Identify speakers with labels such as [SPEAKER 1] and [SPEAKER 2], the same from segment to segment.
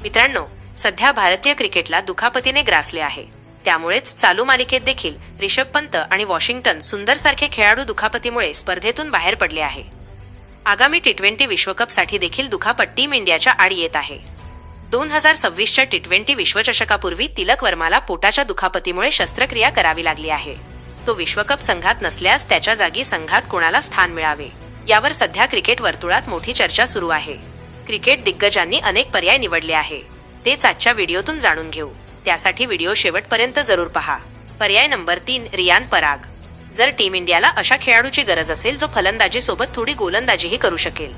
[SPEAKER 1] मित्रांनो, सध्या भारतीय क्रिकेटला दुखापतीने ग्रासले आहे. त्यामुळेच चालू मालिकेत देखील रिषभ पंत आणि वॉशिंग्टन सुंदर सारखे खेळाडू दुखापतीमुळे स्पर्धेतून बाहेर पडले आहे. आगामी टी20 विश्वकपसाठी देखील दुखापत टीम इंडियाच्या आड येत आहे. 2026च्या टी20 विश्वचषकापूर्वी तिलक वर्माला पोटाच्या दुखापतीमुळे शस्त्रक्रिया करावी लागली आहे. तो विश्वकप संघात नसल्यास त्याच्या जागी संघात कोणाला स्थान मिळावे यावर सध्या क्रिकेट वर्तुळात मोठी चर्चा सुरू आहे. क्रिकेट दिग्गजांनी अनेक पर्याय निवडले आहे. तेच आजच्या व्हिडिओतून जाणून घेऊ. त्यासाठी व्हिडिओ शेवटपर्यंत जरूर पहा. पर्याय नंबर 3, रियान पराग. जर टीम इंडियाला अशा खेळाडूची गरज असेल जो फलंदाजीसोबत थोडी गोलंदाजीही करू शकेल,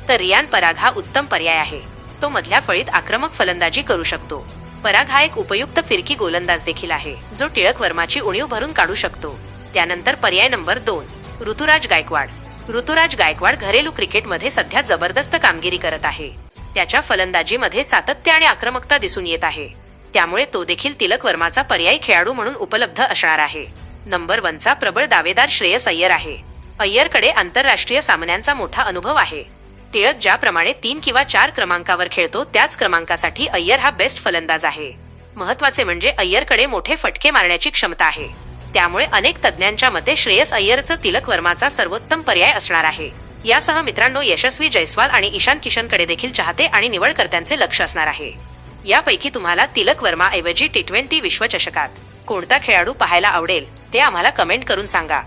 [SPEAKER 1] तर रियान पराग हा उत्तम पर्याय आहे. तो मधल्या फळीत आक्रमक फलंदाजी करू शकतो. पराग हा एक उपयुक्त फिरकी गोलंदाज देखील आहे, जो टिळक वर्माची उणीव भरून काढू शकतो. त्यानंतर पर्याय नंबर 2, ऋतुराज गायकवाड. ऋतुराज गायकवाड घरेलू क्रिकेटमध्ये सध्या जबरदस्त कामगिरी करत आहे. त्याच्या फलंदाजीमध्ये सातत्य आणि आक्रमकता दिसून येत आहे. त्यामुळे तो देखील तिलक वर्माचा पर्यायी खेळाडू म्हणून उपलब्ध असणार आहे. नंबर 1चा प्रबळ दावेदार श्रेयस अय्यर आहे. अय्यरकडे आंतरराष्ट्रीय सामन्यांचा मोठा अनुभव आहे. टिळक ज्याप्रमाणे 3 किंवा 4 क्रमांकावर खेळतो त्याच क्रमांकासाठी अय्यर हा बेस्ट फलंदाज आहे. महत्त्वाचे म्हणजे अय्यरकडे मोठे फटके मारण्याची क्षमता आहे. त्यामुळे अनेक तज्ज्ञांच्या मते श्रेयस अय्यरचं तिलक वर्माचा सर्वोत्तम पर्याय असणार आहे. यासह मित्रांनो, यशस्वी जयस्वाल आणि ईशान किशनकडे देखील चाहते आणि निवडकर्त्यांचे लक्ष असणार आहे. यापैकी तुम्हाला तिलक वर्मा ऐवजी टी20 विश्वचषकात कोणता खेळाडू पाहायला आवडेल ते आम्हाला कमेंट करून सांगा.